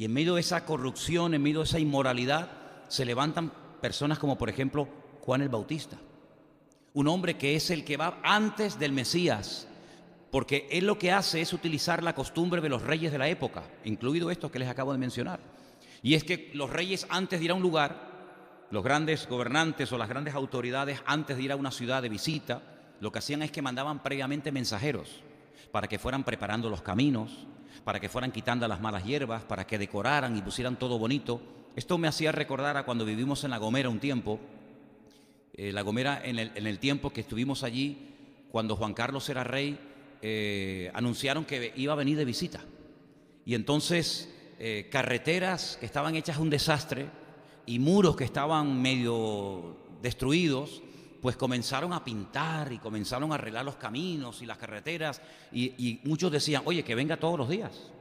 Y en medio de esa corrupción, en medio de esa inmoralidad, se levantan personas como por ejemplo Juan el Bautista, un hombre que es el que va antes del Mesías, porque él lo que hace es utilizar la costumbre de los reyes de la época, incluido estos que les acabo de mencionar. Y es que los reyes, antes de ir a un lugar, los grandes gobernantes o las grandes autoridades, antes de ir a una ciudad de visita, lo que hacían es que mandaban previamente mensajeros para que fueran preparando los caminos, para que fueran quitando las malas hierbas, para que decoraran y pusieran todo bonito. Esto me hacía recordar a cuando vivimos en La Gomera un tiempo. La Gomera, en el tiempo que estuvimos allí, cuando Juan Carlos era rey, anunciaron que iba a venir de visita. Y entonces carreteras que estaban hechas un desastre y muros que estaban medio destruidos, pues comenzaron a pintar y comenzaron a arreglar los caminos y las carreteras, y muchos decían, oye, que venga todos los días,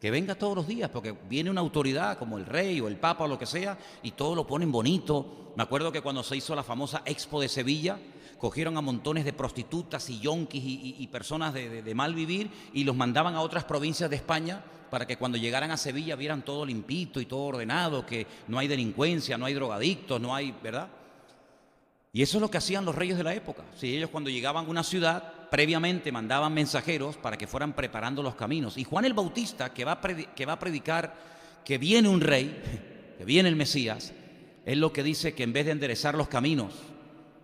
que venga todos los días, porque viene una autoridad como el rey o el papa o lo que sea, y todo lo ponen bonito. Me acuerdo que cuando se hizo la famosa Expo de Sevilla, cogieron a montones de prostitutas y yonkis y personas de mal vivir y los mandaban a otras provincias de España para que cuando llegaran a Sevilla vieran todo limpito y todo ordenado, que no hay delincuencia, no hay drogadictos, no hay, ¿verdad? Y eso es lo que hacían los reyes de la época. Si ellos cuando llegaban a una ciudad, previamente mandaban mensajeros para que fueran preparando los caminos. Y Juan el Bautista, que va a predicar que viene un rey, que viene el Mesías, es lo que dice que en vez de enderezar los caminos,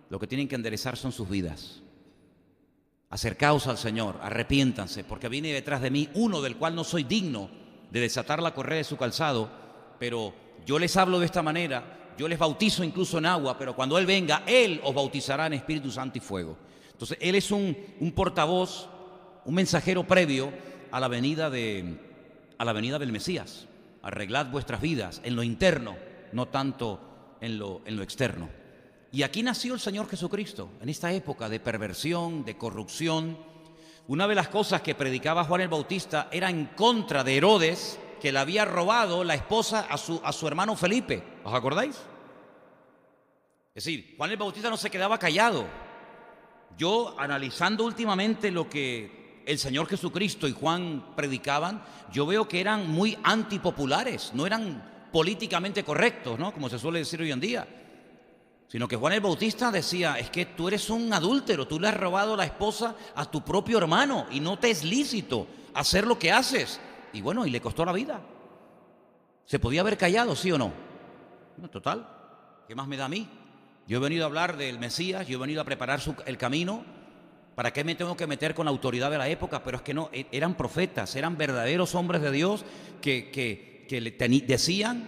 lo que tienen que enderezar son sus vidas. Acercaos al Señor, arrepiéntanse, porque viene detrás de mí uno del cual no soy digno de desatar la correa de su calzado, pero yo les hablo de esta manera. Yo les bautizo incluso en agua, pero cuando Él venga, Él os bautizará en Espíritu Santo y fuego. Entonces, Él es un portavoz, un mensajero previo a la venida del Mesías. Arreglad vuestras vidas en lo interno, no tanto en lo externo. Y aquí nació el Señor Jesucristo, en esta época de perversión, de corrupción. Una de las cosas que predicaba Juan el Bautista era en contra de Herodes, que le había robado la esposa a su hermano Felipe. ¿Os acordáis? Es decir, Juan el Bautista no se quedaba callado. Yo, analizando últimamente lo que el Señor Jesucristo y Juan predicaban, yo veo que eran muy antipopulares, no eran políticamente correctos, ¿no? Como se suele decir hoy en día. Sino que Juan el Bautista decía, es que tú eres un adúltero, tú le has robado la esposa a tu propio hermano y no te es lícito hacer lo que haces. Y bueno, y le costó la vida. ¿Se podía haber callado, sí o no? No, total, ¿qué más me da a mí? Yo he venido a hablar del Mesías, yo he venido a preparar el camino. ¿Para qué me tengo que meter con la autoridad de la época? Pero es que no, eran profetas, eran verdaderos hombres de Dios que decían,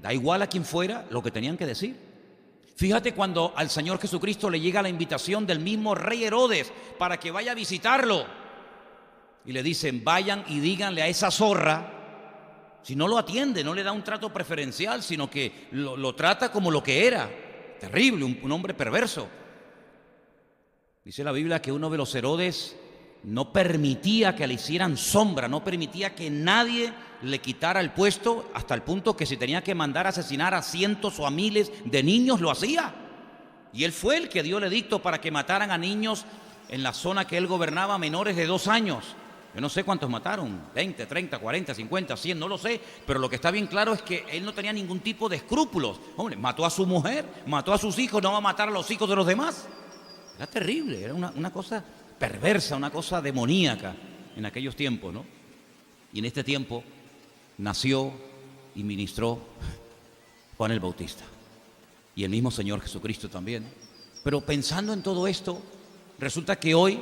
da igual a quien fuera, lo que tenían que decir. Fíjate cuando al Señor Jesucristo le llega la invitación del mismo rey Herodes para que vaya a visitarlo. Y le dicen, vayan y díganle a esa zorra, si no lo atiende, no le da un trato preferencial, sino que lo trata como lo que era. Terrible, un hombre perverso. Dice la Biblia que uno de los Herodes no permitía que le hicieran sombra, no permitía que nadie le quitara el puesto, hasta el punto que si tenía que mandar a asesinar a cientos o a miles de niños, lo hacía. Y él fue el que dio el edicto para que mataran a niños en la zona que él gobernaba, menores de 2 años. Yo no sé cuántos mataron, 20, 30, 40, 50, 100, no lo sé, pero lo que está bien claro es que él no tenía ningún tipo de escrúpulos. Hombre, mató a su mujer, mató a sus hijos, no va a matar a los hijos de los demás. Era terrible, era una cosa perversa, una cosa demoníaca en aquellos tiempos, ¿no? Y en este tiempo nació y ministró Juan el Bautista y el mismo Señor Jesucristo también. Pero pensando en todo esto, resulta que hoy,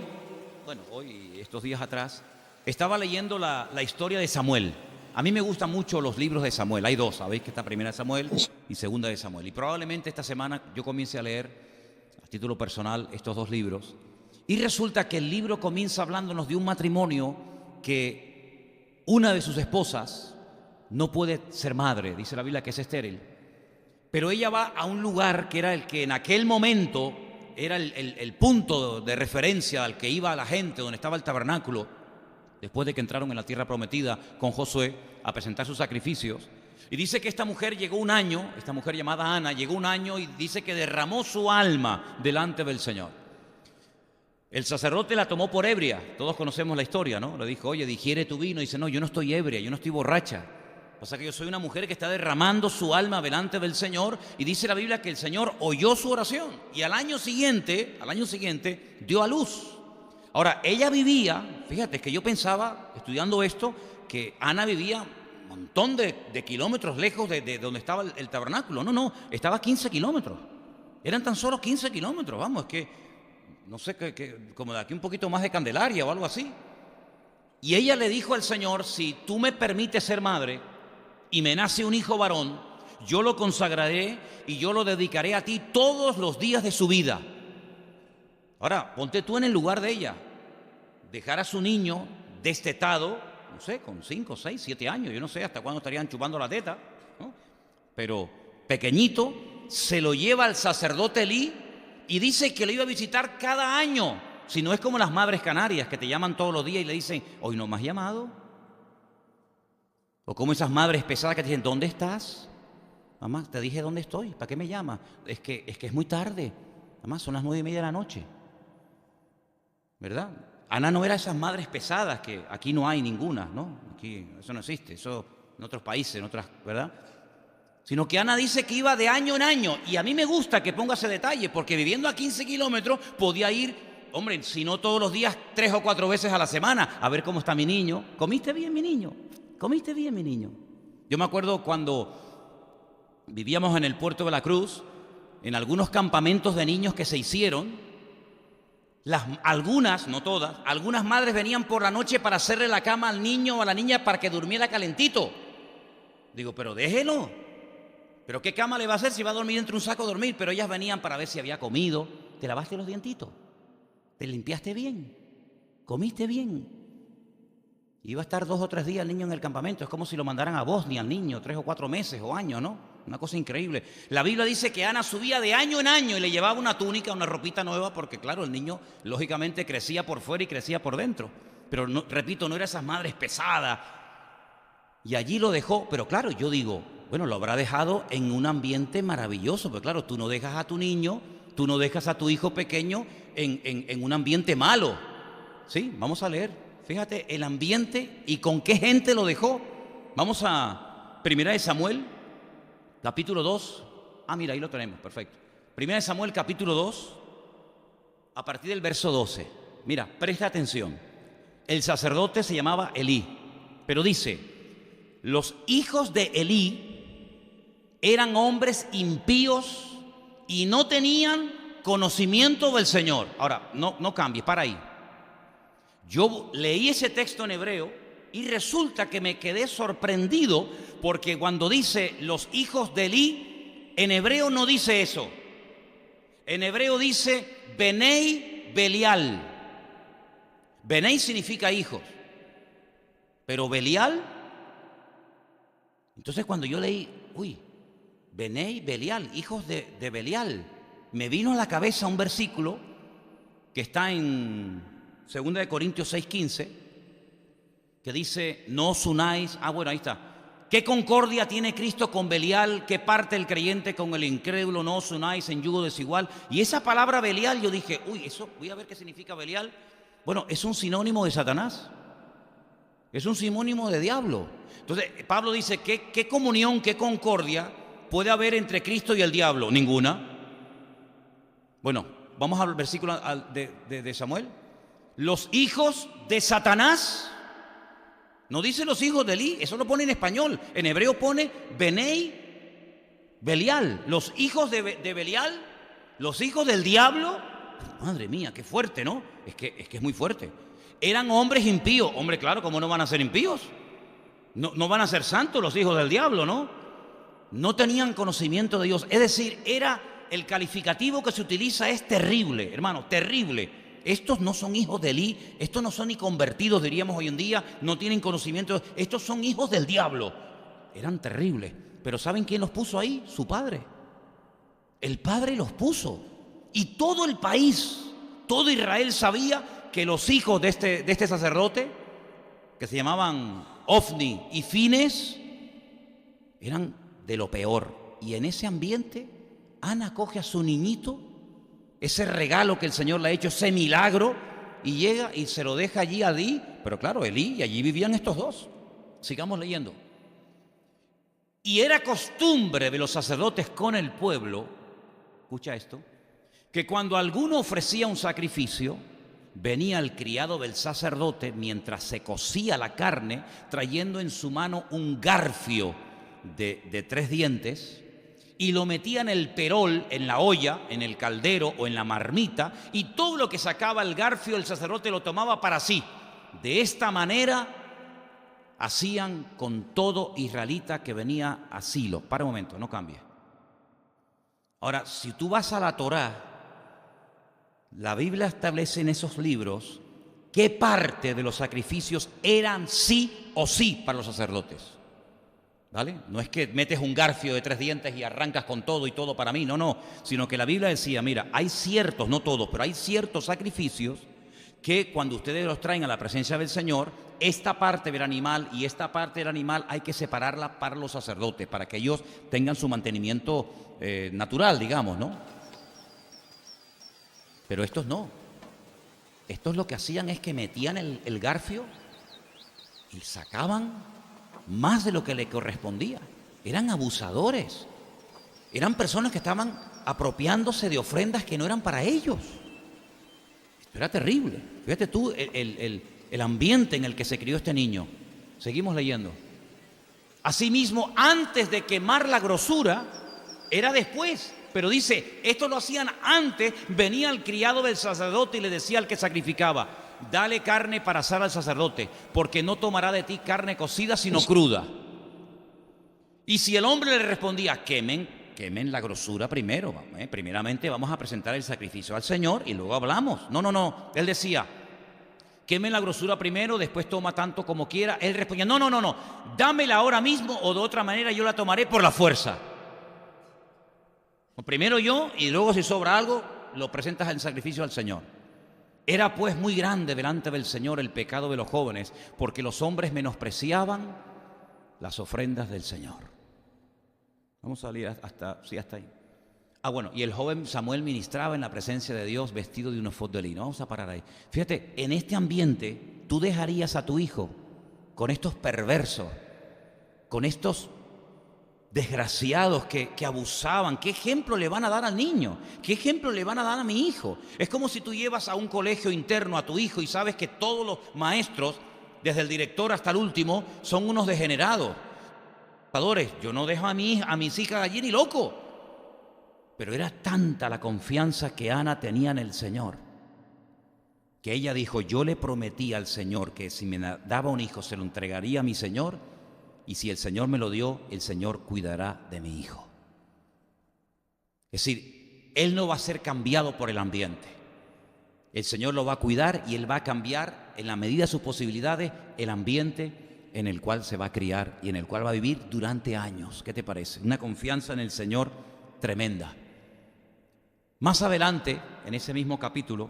estos días atrás, estaba leyendo la historia de Samuel. A mí me gustan mucho los libros de Samuel. Hay 2, sabéis que está Primera de Samuel y Segunda de Samuel. Y probablemente esta semana yo comience a leer, a título personal, estos 2 libros. Y resulta que el libro comienza hablándonos de un matrimonio que una de sus esposas no puede ser madre. Dice la Biblia que es estéril. Pero ella va a un lugar que era el que en aquel momento era el punto de referencia al que iba la gente, donde estaba el tabernáculo, después de que entraron en la tierra prometida con Josué a presentar sus sacrificios. Y dice que esta mujer llegó un año, esta mujer llamada Ana, llegó un año y dice que derramó su alma delante del Señor. El sacerdote la tomó por ebria, todos conocemos la historia, ¿no? Le dijo, oye, digiere tu vino. Y dice, no, yo no estoy ebria, yo no estoy borracha. Pasa que yo soy una mujer que está derramando su alma delante del Señor, y dice la Biblia que el Señor oyó su oración y al año siguiente dio a luz. Ahora, ella vivía, fíjate, que yo pensaba, estudiando esto, que Ana vivía un montón de kilómetros lejos de donde estaba el tabernáculo. No, estaba a 15 kilómetros. Eran tan solo 15 kilómetros, vamos, es que, no sé, como de aquí un poquito más de Candelaria o algo así. Y ella le dijo al Señor: si tú me permites ser madre y me nace un hijo varón, yo lo consagraré y yo lo dedicaré a ti todos los días de su vida. Ahora, ponte tú en el lugar de ella. Dejar a su niño destetado, no sé, con 5, 6, 7 años, yo no sé hasta cuándo estarían chupando la teta, ¿no? Pero pequeñito, se lo lleva al sacerdote Elí y dice que lo iba a visitar cada año. Si no es como las madres canarias que te llaman todos los días y le dicen: hoy no me has llamado. O como esas madres pesadas que te dicen: ¿dónde estás? Mamá, te dije dónde estoy, ¿para qué me llamas? Es que es muy tarde, mamá, son las 9:30 de la noche, ¿verdad? Ana no era esas madres pesadas que aquí no hay ninguna, ¿no? Aquí eso no existe, eso en otros países, en otras, ¿verdad? Sino que Ana dice que iba de año en año, y a mí me gusta que ponga ese detalle, porque viviendo a 15 kilómetros podía ir, hombre, si no todos los días, 3 o 4 veces a la semana, a ver cómo está mi niño. ¿Comiste bien, mi niño? ¿Comiste bien, mi niño? Yo me acuerdo cuando vivíamos en el puerto de la Cruz, en algunos campamentos de niños que se hicieron, algunas, no todas, algunas madres venían por la noche para hacerle la cama al niño o a la niña para que durmiera calentito. Digo, pero déjelo. ¿Pero qué cama le va a hacer si va a dormir entre un saco a dormir? Pero ellas venían para ver si había comido. ¿Te lavaste los dientitos? ¿Te limpiaste bien? ¿Comiste bien? Iba a estar 2 o 3 días el niño en el campamento. Es como si lo mandaran a Bosnia al niño, 3 o 4 meses o años, ¿no? Una cosa increíble. La Biblia dice que Ana subía de año en año y le llevaba una túnica, una ropita nueva, porque claro, el niño lógicamente crecía por fuera y crecía por dentro. Pero no, repito, no era esas madres pesadas. Y allí lo dejó, pero claro, yo digo, bueno, lo habrá dejado en un ambiente maravilloso, pero claro, tú no dejas a tu niño, tú no dejas a tu hijo pequeño en un ambiente malo. Sí, vamos a leer. Fíjate el ambiente y con qué gente lo dejó. Vamos a 1 Samuel, capítulo 2. Mira, ahí lo tenemos, perfecto. 1 Samuel, capítulo 2, a partir del verso 12. Mira, presta atención. El sacerdote se llamaba Elí, pero dice: los hijos de Elí eran hombres impíos y no tenían conocimiento del Señor. Ahora, no cambies, para ahí. Yo leí ese texto en hebreo y resulta que me quedé sorprendido, porque cuando dice los hijos de Elí, en hebreo no dice eso. En hebreo dice Benei Belial. Benei significa hijos, pero Belial. Entonces cuando yo leí, Benei Belial, hijos de Belial, me vino a la cabeza un versículo que está en 2 Corintios 6:15, que dice: no os unáis. Bueno, ahí está. ¿Qué concordia tiene Cristo con Belial? ¿Qué parte el creyente con el incrédulo? No os unáis en yugo desigual. Y esa palabra Belial, yo dije, eso, voy a ver qué significa Belial. Bueno, es un sinónimo de Satanás. Es un sinónimo de diablo. Entonces, Pablo dice, ¿qué comunión, qué concordia puede haber entre Cristo y el diablo? Ninguna. Bueno, vamos al versículo de Samuel. Los hijos de Satanás, no dice los hijos de Elí, eso lo pone en español. En hebreo pone Benei Belial, los hijos de Belial, los hijos del diablo. Madre mía, qué fuerte, ¿no? Es que es muy fuerte. Eran hombres impíos. Hombre, claro, ¿cómo no van a ser impíos? No van a ser santos los hijos del diablo, ¿no? No tenían conocimiento de Dios. Es decir, el calificativo que se utiliza es terrible, hermano, terrible. Estos no son hijos de Elí, estos no son ni convertidos, diríamos hoy en día, no tienen conocimiento. Estos son hijos del diablo. Eran terribles. Pero ¿saben quién los puso ahí? Su padre. El padre los puso. Y todo el país, todo Israel sabía que los hijos de este sacerdote, que se llamaban Ofni y Fines, eran de lo peor. Y en ese ambiente, Ana coge a su niñito, ese regalo que el Señor le ha hecho, ese milagro, y llega y se lo deja allí a Elí. Pero claro, Elí, y allí vivían estos dos. Sigamos leyendo. Y era costumbre de los sacerdotes con el pueblo, escucha esto, que cuando alguno ofrecía un sacrificio, venía el criado del sacerdote mientras se cocía la carne, trayendo en su mano un garfio de 3 dientes, y lo metía en el perol, en la olla, en el caldero o en la marmita, y todo lo que sacaba el garfio el sacerdote lo tomaba para sí. De esta manera hacían con todo israelita que venía a Silo. Para un momento, no cambie. Ahora, si tú vas a la Torá, la Biblia establece en esos libros qué parte de los sacrificios eran sí o sí para los sacerdotes. ¿Vale? No es que metes un garfio de 3 dientes y arrancas con todo y todo para mí, no, sino que la Biblia decía, mira, hay ciertos, no todos, pero hay ciertos sacrificios que cuando ustedes los traen a la presencia del Señor, esta parte del animal y esta parte del animal hay que separarla para los sacerdotes, para que ellos tengan su mantenimiento natural, digamos, ¿no? Pero estos no. Estos lo que hacían es que metían el garfio y sacaban más de lo que le correspondía. Eran abusadores. Eran personas que estaban apropiándose de ofrendas que no eran para ellos. Esto era terrible. Fíjate tú el ambiente en el que se crió este niño. Seguimos leyendo. Asimismo, antes de quemar la grosura, era después. Pero dice, esto lo hacían antes, venía el criado del sacerdote y le decía al que sacrificaba, dale carne para asar al sacerdote, porque no tomará de ti carne cocida sino cruda. Y si el hombre le respondía, quemen la grosura primero, primeramente vamos a presentar el sacrificio al Señor y luego hablamos. No, él decía, quemen la grosura primero, después toma tanto como quiera. Él respondía, no, dámela ahora mismo o de otra manera yo la tomaré por la fuerza. Primero yo y luego si sobra algo lo presentas en sacrificio al Señor. Era pues muy grande delante del Señor el pecado de los jóvenes, porque los hombres menospreciaban las ofrendas del Señor. Vamos a salir hasta ahí. Bueno, y el joven Samuel ministraba en la presencia de Dios vestido de un efod de lino. Vamos a parar ahí. Fíjate, en este ambiente tú dejarías a tu hijo con estos perversos, con estos desgraciados que abusaban. ¿Qué ejemplo le van a dar al niño? ¿Qué ejemplo le van a dar a mi hijo? Es como si tú llevas a un colegio interno a tu hijo y sabes que todos los maestros, desde el director hasta el último, son unos degenerados. Yo no dejo a mis hijas allí ni loco. Pero era tanta la confianza que Ana tenía en el Señor, que ella dijo, yo le prometí al Señor que si me daba un hijo se lo entregaría a mi Señor, y si el Señor me lo dio, el Señor cuidará de mi hijo. Es decir, él no va a ser cambiado por el ambiente. El Señor lo va a cuidar y él va a cambiar en la medida de sus posibilidades el ambiente en el cual se va a criar y en el cual va a vivir durante años. ¿Qué te parece? Una confianza en el Señor tremenda. Más adelante, en ese mismo capítulo,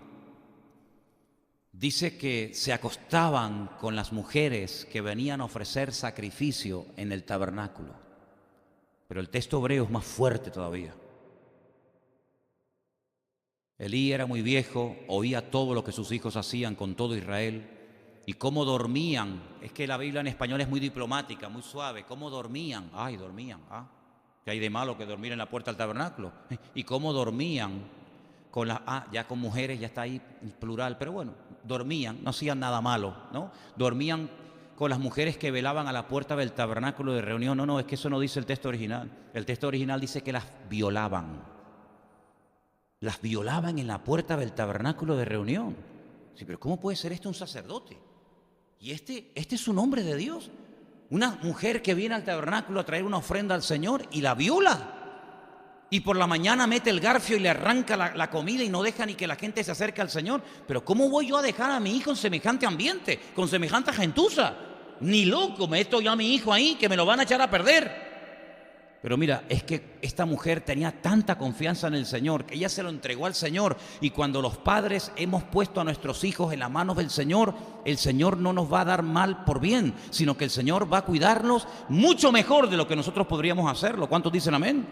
dice que se acostaban con las mujeres que venían a ofrecer sacrificio en el tabernáculo. Pero el texto hebreo es más fuerte todavía. Elí era muy viejo, oía todo lo que sus hijos hacían con todo Israel y cómo dormían. Es que la Biblia en español es muy diplomática, muy suave. ¿Cómo dormían? Dormían. ¿Qué hay de malo que dormir en la puerta del tabernáculo? Y cómo dormían con las, ya con mujeres, ya está ahí el plural, pero bueno, dormían, no hacían nada malo, ¿no? Dormían con las mujeres que velaban a la puerta del tabernáculo de reunión. No, es que eso no dice el texto original. El texto original dice que las violaban. Las violaban en la puerta del tabernáculo de reunión. Sí, pero ¿cómo puede ser esto un sacerdote? Y este es un hombre de Dios. Una mujer que viene al tabernáculo a traer una ofrenda al Señor y la viola. Y por la mañana mete el garfio y le arranca la comida y no deja ni que la gente se acerque al Señor. Pero ¿cómo voy yo a dejar a mi hijo en semejante ambiente, con semejante gentuza? Ni loco, meto yo a mi hijo ahí que me lo van a echar a perder. Pero mira, es que esta mujer tenía tanta confianza en el Señor que ella se lo entregó al Señor. Y cuando los padres hemos puesto a nuestros hijos en las manos del Señor, el Señor no nos va a dar mal por bien, sino que el Señor va a cuidarnos mucho mejor de lo que nosotros podríamos hacerlo. ¿Cuántos dicen amén?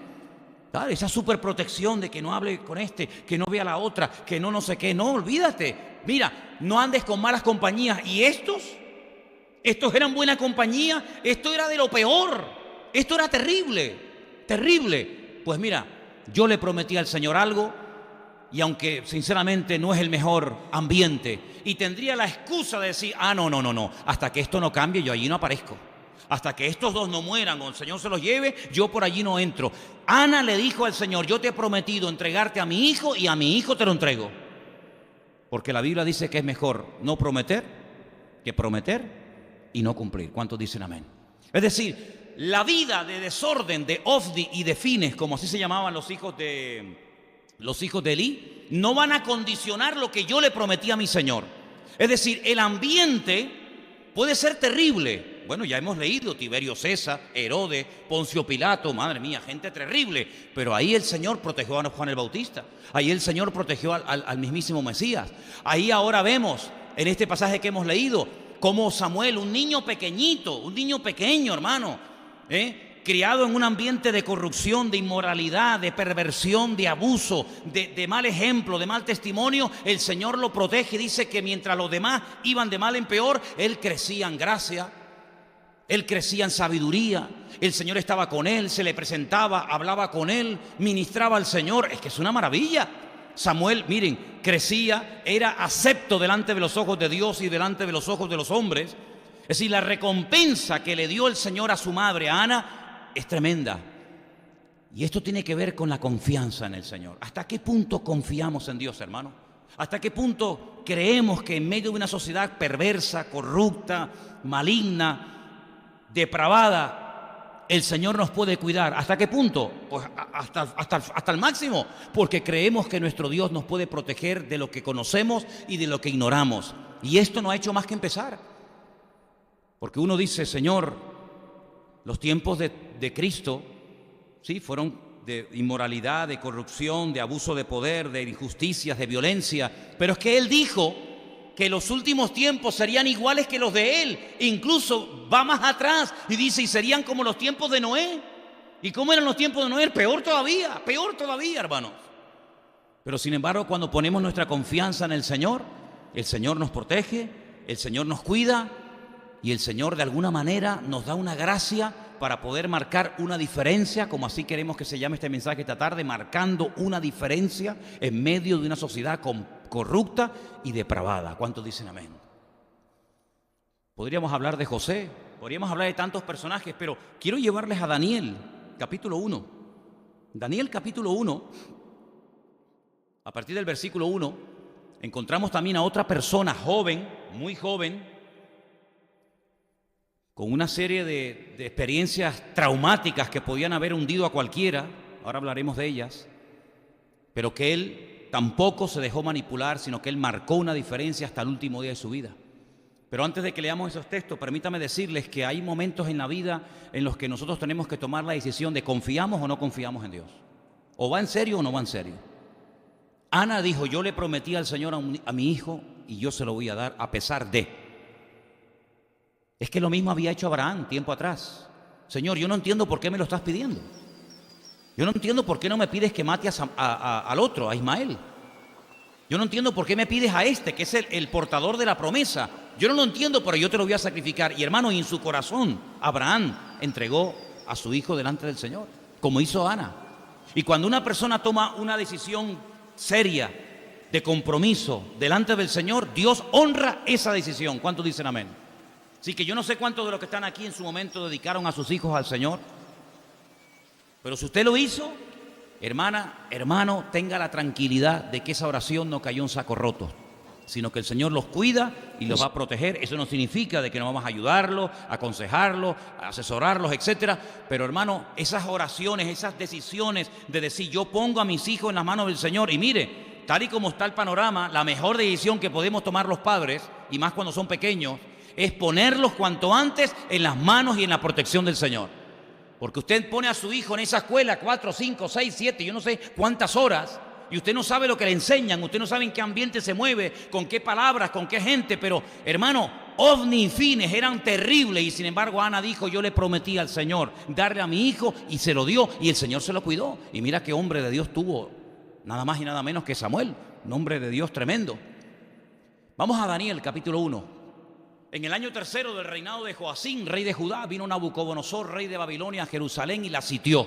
¿Claro? Esa superprotección de que no hable con este, que no vea la otra, que no sé qué. No, olvídate. Mira, no andes con malas compañías. ¿Y estos? ¿Estos eran buena compañía? Esto era de lo peor. Esto era terrible, terrible. Pues mira, yo le prometí al Señor algo y aunque sinceramente no es el mejor ambiente y tendría la excusa de decir, no, hasta que esto no cambie yo allí no aparezco. Hasta que estos dos no mueran o el Señor se los lleve, yo por allí no entro. Ana le dijo al Señor, yo te he prometido entregarte a mi hijo y a mi hijo te lo entrego. Porque la Biblia dice que es mejor no prometer que prometer y no cumplir. ¿Cuántos dicen amén? Es decir, la vida de desorden de Ofni y de Fines, como así se llamaban los hijos de Elí, no van a condicionar lo que yo le prometí a mi Señor. Es decir, el ambiente puede ser terrible. Bueno, ya hemos leído Tiberio César, Herodes, Poncio Pilato, madre mía, gente terrible. Pero ahí el Señor protegió a Juan el Bautista. Ahí el Señor protegió al mismísimo Mesías. Ahí ahora vemos, en este pasaje que hemos leído, cómo Samuel, un niño pequeñito, un niño pequeño, hermano, criado en un ambiente de corrupción, de inmoralidad, de perversión, de abuso, de mal ejemplo, de mal testimonio, el Señor lo protege y dice que mientras los demás iban de mal en peor, él crecía en gracia. Él crecía en sabiduría, el Señor estaba con él, se le presentaba, hablaba con él, ministraba al Señor. Es que es una maravilla. Samuel, miren, crecía, era acepto delante de los ojos de Dios y delante de los ojos de los hombres. Es decir, la recompensa que le dio el Señor a su madre, a Ana, es tremenda. Y esto tiene que ver con la confianza en el Señor. ¿Hasta qué punto confiamos en Dios, hermano? ¿Hasta qué punto creemos que en medio de una sociedad perversa, corrupta, maligna, depravada, el Señor nos puede cuidar? ¿Hasta qué punto? Pues hasta el máximo, porque creemos que nuestro Dios nos puede proteger de lo que conocemos y de lo que ignoramos. Y esto no ha hecho más que empezar. Porque uno dice, Señor, los tiempos de Cristo, sí, fueron de inmoralidad, de corrupción, de abuso de poder, de injusticias, de violencia. Pero es que Él dijo que los últimos tiempos serían iguales que los de Él. Incluso va más atrás y dice, y serían como los tiempos de Noé. ¿Y cómo eran los tiempos de Noé? Peor todavía, hermanos. Pero sin embargo, cuando ponemos nuestra confianza en el Señor nos protege, el Señor nos cuida y el Señor de alguna manera nos da una gracia para poder marcar una diferencia, como así queremos que se llame este mensaje esta tarde, marcando una diferencia en medio de una sociedad corrupta y depravada. ¿Cuántos dicen amén? Podríamos hablar de José, podríamos hablar de tantos personajes, pero quiero llevarles a Daniel, capítulo 1. Daniel, capítulo 1, a partir del versículo 1, encontramos también a otra persona joven, muy joven, con una serie de experiencias traumáticas que podían haber hundido a cualquiera. Ahora hablaremos de ellas, pero que él tampoco se dejó manipular, sino que él marcó una diferencia hasta el último día de su vida. Pero antes de que leamos esos textos, permítame decirles que hay momentos en la vida en los que nosotros tenemos que tomar la decisión de confiamos o no confiamos en Dios. O va en serio o no va en serio. Ana dijo, yo le prometí al Señor a mi hijo y yo se lo voy a dar a pesar de. Es que lo mismo había hecho Abraham tiempo atrás. Señor, yo no entiendo por qué me lo estás pidiendo. Yo no entiendo por qué no me pides que mate al otro, a Ismael. Yo no entiendo por qué me pides a este, que es el portador de la promesa. Yo no lo entiendo, pero yo te lo voy a sacrificar. Y hermano, y en su corazón, Abraham entregó a su hijo delante del Señor, como hizo Ana. Y cuando una persona toma una decisión seria, de compromiso, delante del Señor, Dios honra esa decisión. ¿Cuántos dicen amén? Así que yo no sé cuántos de los que están aquí en su momento dedicaron a sus hijos al Señor. Pero si usted lo hizo, hermana, hermano, tenga la tranquilidad de que esa oración no cayó en saco roto, sino que el Señor los cuida y los va a proteger. Eso no significa de que no vamos a ayudarlos, a aconsejarlos, a asesorarlos, etcétera. Pero hermano, esas oraciones, esas decisiones de decir yo pongo a mis hijos en las manos del Señor. Y mire, tal y como está el panorama, la mejor decisión que podemos tomar los padres, y más cuando son pequeños, es ponerlos cuanto antes en las manos y en la protección del Señor. Porque usted pone a su hijo en esa escuela 4, 5, 6, 7, yo no sé cuántas horas, y usted no sabe lo que le enseñan, usted no sabe en qué ambiente se mueve, con qué palabras, con qué gente. Pero hermano, Ofni y Fines eran terribles, y sin embargo Ana dijo, yo le prometí al Señor darle a mi hijo, y se lo dio, y el Señor se lo cuidó. Y mira qué hombre de Dios tuvo, nada más y nada menos que Samuel, un hombre de Dios tremendo. Vamos a Daniel capítulo 1. En el año tercero del reinado de Joacín, rey de Judá, vino Nabucodonosor, rey de Babilonia, a Jerusalén y la sitió.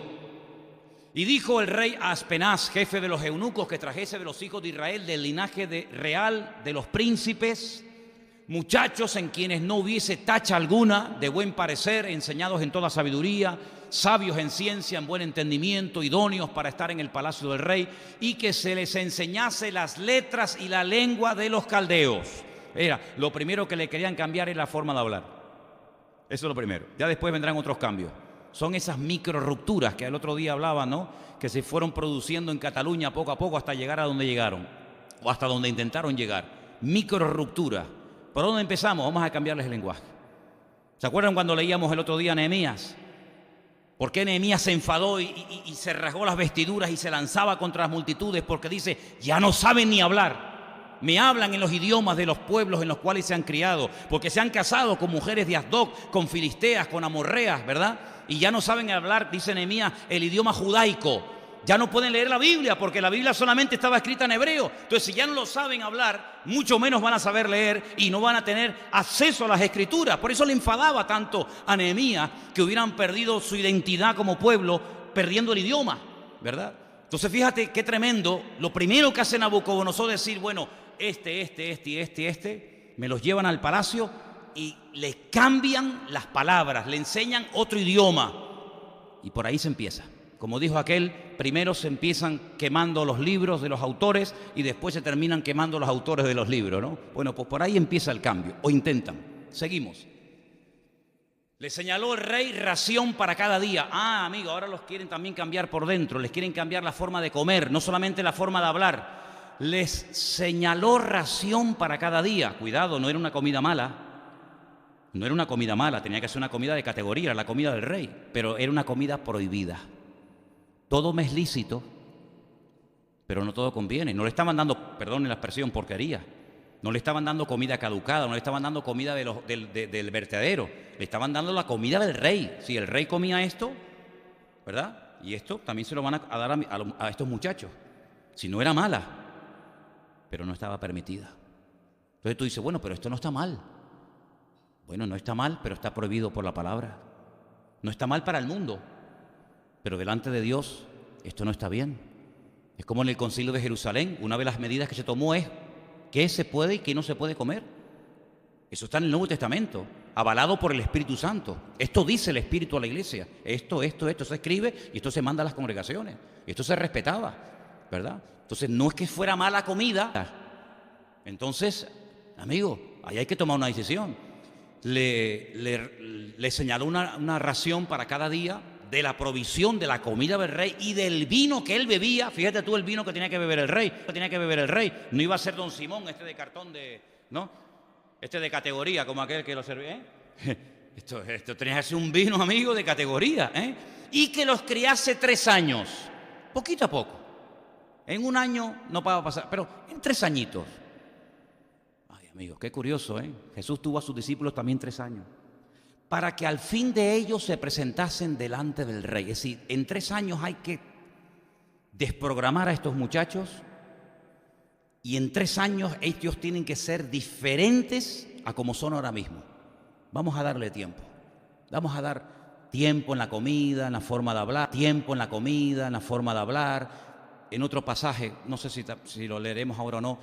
Y dijo el rey a Aspenaz, jefe de los eunucos, que trajese de los hijos de Israel, del linaje real de los príncipes, muchachos en quienes no hubiese tacha alguna, de buen parecer, enseñados en toda sabiduría, sabios en ciencia, en buen entendimiento, idóneos para estar en el palacio del rey, y que se les enseñase las letras y la lengua de los caldeos. Era lo primero que le querían cambiar, es la forma de hablar. Eso es lo primero. Ya después vendrán otros cambios. Son esas micro rupturas que el otro día hablaba, ¿no? Que se fueron produciendo en Cataluña poco a poco hasta llegar a donde llegaron, o hasta donde intentaron llegar. Micro rupturas. ¿Por dónde empezamos? Vamos a cambiarles el lenguaje. ¿Se acuerdan cuando leíamos el otro día a Nehemías? ¿Por qué Nehemías se enfadó y se rasgó las vestiduras y se lanzaba contra las multitudes? Porque dice, ya no saben ni hablar. Me hablan en los idiomas de los pueblos en los cuales se han criado, porque se han casado con mujeres de Asdod, con filisteas, con amorreas, ¿verdad? Y ya no saben hablar, dice Nehemías, el idioma judaico. Ya no pueden leer la Biblia, porque la Biblia solamente estaba escrita en hebreo. Entonces, si ya no lo saben hablar, mucho menos van a saber leer y no van a tener acceso a las escrituras. Por eso le enfadaba tanto a Nehemías que hubieran perdido su identidad como pueblo, perdiendo el idioma, ¿verdad? Entonces, fíjate qué tremendo. Lo primero que hace Nabucodonosor es decir, bueno, me los llevan al palacio y le cambian las palabras, le enseñan otro idioma. Y por ahí se empieza. Como dijo aquel, primero se empiezan quemando los libros de los autores y después se terminan quemando los autores de los libros, ¿no? Bueno, pues por ahí empieza el cambio, o intentan. Seguimos. Le señaló el rey ración para cada día. Ah, amigo, ahora los quieren también cambiar por dentro, les quieren cambiar la forma de comer, no solamente la forma de hablar. Les señaló ración para cada día. Cuidado, no era una comida mala. No era una comida mala, tenía que ser una comida de categoría, era la comida del rey, pero era una comida prohibida. Todo me es lícito, pero no todo conviene. No le estaban dando, perdonen la expresión, porquería. No le estaban dando comida caducada, no le estaban dando comida del vertedero. Le estaban dando la comida del rey. Si el rey comía esto, ¿verdad? Y esto también se lo van a dar a estos muchachos. Si no era mala, pero no estaba permitida. Entonces tú dices, bueno, pero esto no está mal. Bueno, no está mal, pero está prohibido por la palabra. No está mal para el mundo, pero delante de Dios esto no está bien. Es como en el Concilio de Jerusalén, una de las medidas que se tomó es qué se puede y qué no se puede comer. Eso está en el Nuevo Testamento, avalado por el Espíritu Santo. Esto dice el Espíritu a la iglesia. Esto se escribe y esto se manda a las congregaciones. Esto se respetaba, ¿verdad? Entonces no es que fuera mala comida. Entonces, amigo, ahí hay que tomar una decisión. Le señaló una ración para cada día de la provisión de la comida del rey y del vino que él bebía. Fíjate tú el vino que tenía que beber el rey. No iba a ser Don Simón, este de cartón ¿no? Este de categoría, como aquel que lo servía. Esto tenía que ser un vino, amigo, de categoría, y que los criase 3 años, poquito a poco. En un año no va a pasar, pero en 3 añitos. Ay, amigos, qué curioso, Jesús tuvo a sus discípulos también 3 años. Para que al fin de ellos se presentasen delante del rey. Es decir, en 3 años hay que desprogramar a estos muchachos y en 3 años ellos tienen que ser diferentes a como son ahora mismo. Vamos a darle tiempo. Vamos a dar tiempo en la comida, en la forma de hablar, tiempo en la comida, en la forma de hablar. En otro pasaje, no sé si lo leeremos ahora o no,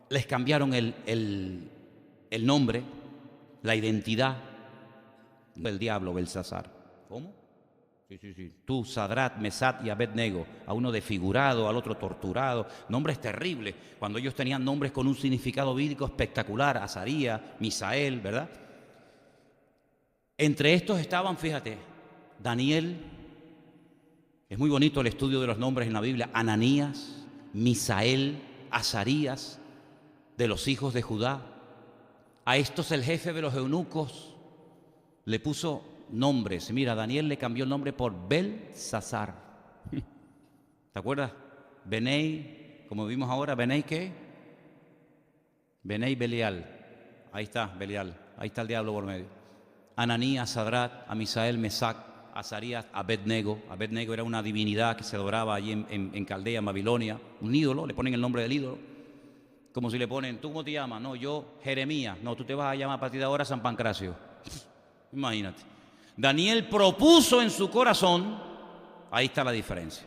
les cambiaron el nombre, la identidad. El diablo, Belsasar. ¿Cómo? Sí. Tú, Sadrat, Mesat y Abednego. A uno desfigurado, al otro torturado. Nombres terribles. Cuando ellos tenían nombres con un significado bíblico espectacular. Azarías, Misael, ¿verdad? Entre estos estaban, fíjate, Daniel. Es muy bonito el estudio de los nombres en la Biblia. Ananías, Misael, Azarías, de los hijos de Judá. A estos el jefe de los eunucos le puso nombres. Mira, Daniel le cambió el nombre por Belsasar. ¿Te acuerdas? Benei, como vimos ahora, ¿Benei qué? Benei Belial. Ahí está, Belial. Ahí está el diablo por medio. Ananías, Sadrat, a Misael, Mesac, Azarías, Abednego. Abednego era una divinidad que se adoraba allí en Caldea, en Babilonia. Un ídolo, le ponen el nombre del ídolo. Como si le ponen, ¿tú cómo te llamas? No, yo Jeremías. No, tú te vas a llamar a partir de ahora San Pancracio. Imagínate. Daniel propuso en su corazón, ahí está la diferencia.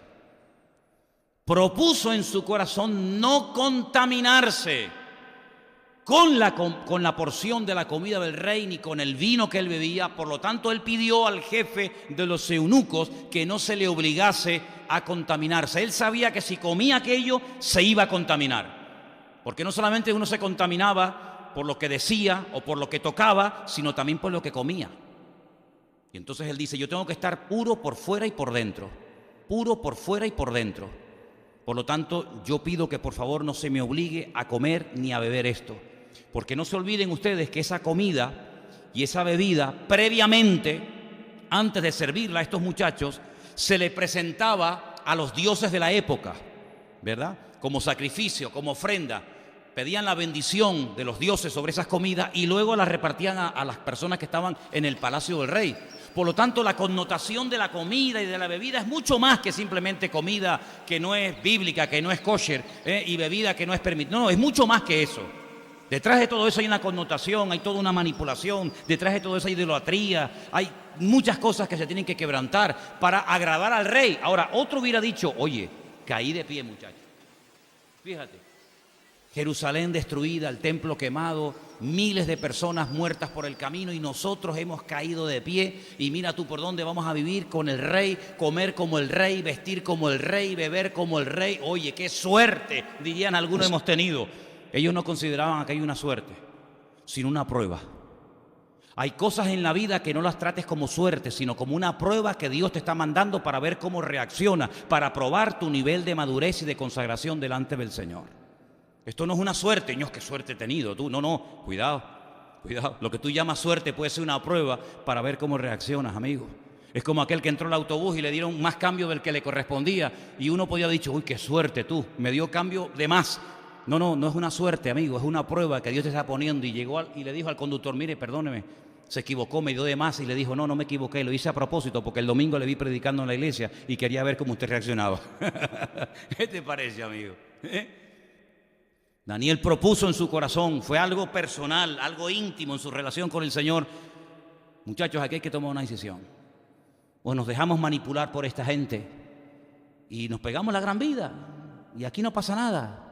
Propuso en su corazón no contaminarse con la porción de la comida del rey ni con el vino que él bebía. Por lo tanto, él pidió al jefe de los eunucos que no se le obligase a contaminarse. Él sabía que si comía aquello se iba a contaminar, porque no solamente uno se contaminaba por lo que decía o por lo que tocaba, sino también por lo que comía. Y entonces él dice, yo tengo que estar puro por fuera y por dentro, puro por fuera y por dentro. Por lo tanto, yo pido que por favor no se me obligue a comer ni a beber esto, porque no se olviden ustedes que esa comida y esa bebida previamente, antes de servirla a estos muchachos, se le presentaba a los dioses de la época, ¿verdad? Como sacrificio, como ofrenda. Pedían la bendición de los dioses sobre esas comidas y luego las repartían a las personas que estaban en el palacio del rey. Por lo tanto, la connotación de la comida y de la bebida es mucho más que simplemente comida que no es bíblica, que no es kosher, y bebida que no es permitida. No, es mucho más que eso. Detrás de todo eso hay una connotación, hay toda una manipulación, detrás de todo eso hay idolatría, hay muchas cosas que se tienen que quebrantar para agradar al rey. Ahora, otro hubiera dicho, oye, caí de pie, muchachos. Fíjate. Jerusalén destruida, el templo quemado, miles de personas muertas por el camino y nosotros hemos caído de pie y mira tú por dónde vamos a vivir con el rey, comer como el rey, vestir como el rey, beber como el rey. Oye, qué suerte, dirían algunos, hemos tenido. Ellos no consideraban aquello una suerte, sino una prueba. Hay cosas en la vida que no las trates como suerte, sino como una prueba que Dios te está mandando para ver cómo reacciona, para probar tu nivel de madurez y de consagración delante del Señor. Esto no es una suerte, Dios, qué suerte he tenido tú. No, cuidado. Lo que tú llamas suerte puede ser una prueba para ver cómo reaccionas, amigo. Es como aquel que entró al autobús y le dieron más cambio del que le correspondía y uno podía haber dicho, uy, qué suerte tú, me dio cambio de más. No es una suerte, amigo, es una prueba que Dios te está poniendo. Y llegó y le dijo al conductor, mire, perdóneme, se equivocó, me dio de más. Y le dijo, no me equivoqué, lo hice a propósito porque el domingo le vi predicando en la iglesia y quería ver cómo usted reaccionaba. ¿Qué te parece, amigo? Daniel propuso en su corazón, fue algo personal, algo íntimo en su relación con el Señor. Muchachos, aquí hay que tomar una decisión. O nos dejamos manipular por esta gente y nos pegamos la gran vida y aquí no pasa nada.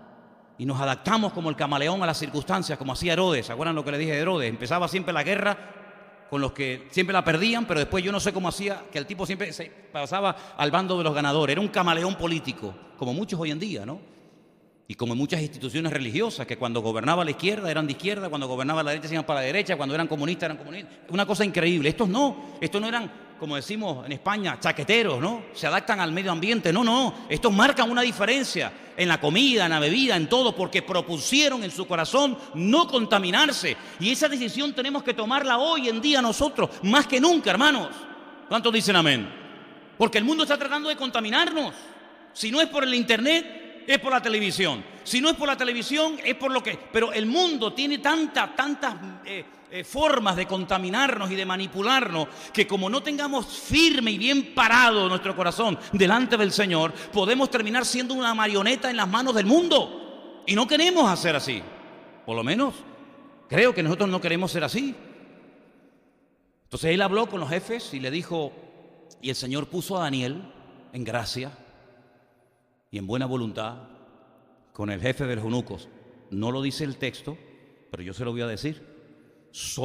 Y nos adaptamos como el camaleón a las circunstancias, como hacía Herodes. ¿Se acuerdan lo que le dije de Herodes? Empezaba siempre la guerra con los que siempre la perdían, pero después yo no sé cómo hacía, que el tipo siempre se pasaba al bando de los ganadores. Era un camaleón político, como muchos hoy en día, ¿no? Y como en muchas instituciones religiosas, que cuando gobernaba la izquierda eran de izquierda, cuando gobernaba la derecha se iban para la derecha, cuando eran comunistas eran comunistas. Una cosa increíble. Estos no eran, como decimos en España, chaqueteros, ¿no? Se adaptan al medio ambiente. No. Estos marcan una diferencia en la comida, en la bebida, en todo, porque propusieron en su corazón no contaminarse. Y esa decisión tenemos que tomarla hoy en día nosotros, más que nunca, hermanos. ¿Cuántos dicen amén? Porque el mundo está tratando de contaminarnos. Si no es por el internet, es por la televisión. Si no es por la televisión, es por lo que... Pero el mundo tiene tantas formas de contaminarnos y de manipularnos, que como no tengamos firme y bien parado nuestro corazón delante del Señor, podemos terminar siendo una marioneta en las manos del mundo. Y no queremos hacer así. Por lo menos, creo que nosotros no queremos ser así. Entonces él habló con los jefes y le dijo, y el Señor puso a Daniel en gracia y en buena voluntad con el jefe de los eunucos. No lo dice el texto, pero yo se lo voy a decir. Se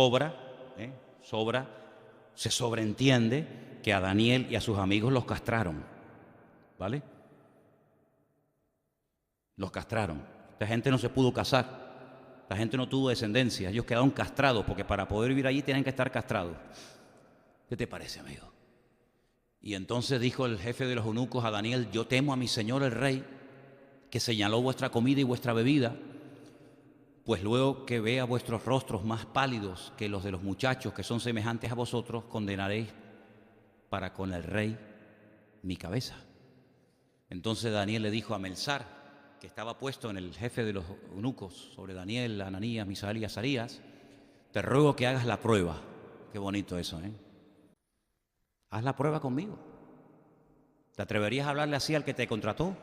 sobreentiende que a Daniel y a sus amigos los castraron, ¿vale? Los castraron. Esta gente no se pudo casar, la gente no tuvo descendencia, ellos quedaron castrados, porque para poder vivir allí tienen que estar castrados. ¿Qué te parece, amigo? Y entonces dijo el jefe de los eunucos a Daniel, yo temo a mi señor el rey, que señaló vuestra comida y vuestra bebida, pues luego que vea vuestros rostros más pálidos que los de los muchachos que son semejantes a vosotros, condenaréis para con el rey mi cabeza. Entonces Daniel le dijo a Melzar, que estaba puesto en el jefe de los eunucos, sobre Daniel, Ananías, Misael y Azarías, te ruego que hagas la prueba. Qué bonito eso, ¿eh? Haz la prueba conmigo. ¿Te atreverías a hablarle así al que te contrató?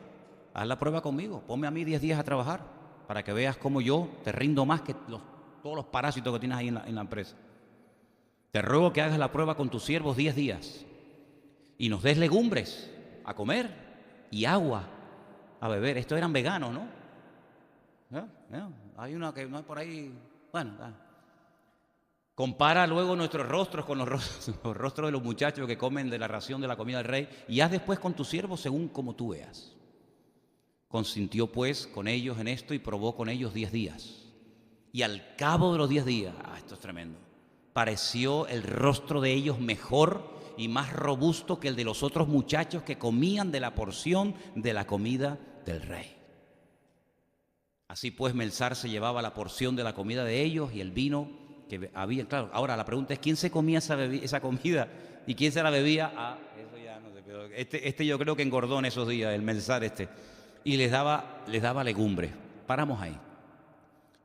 Haz la prueba conmigo. Ponme a mí 10 días a trabajar. para que veas cómo yo te rindo más que todos los parásitos que tienes ahí en la empresa. Te ruego que hagas la prueba con tus siervos 10 días y nos des legumbres a comer y agua a beber. Estos eran veganos, ¿no? Hay una que no es por ahí. Bueno, compara luego nuestros rostros con los rostros de los muchachos que comen de la ración de la comida del rey y haz después con tus siervos según como tú veas. Consintió pues con ellos en esto y probó con ellos 10 días. Y al cabo de los 10 días, esto es tremendo, pareció el rostro de ellos mejor y más robusto que el de los otros muchachos que comían de la porción de la comida del rey. Así pues, Melzar se llevaba la porción de la comida de ellos y el vino que había. Claro, ahora la pregunta es: ¿quién se comía esa comida y quién se la bebía? Eso ya no sé, pero este yo creo que engordó en esos días, el Melzar y les daba legumbres. Paramos ahí.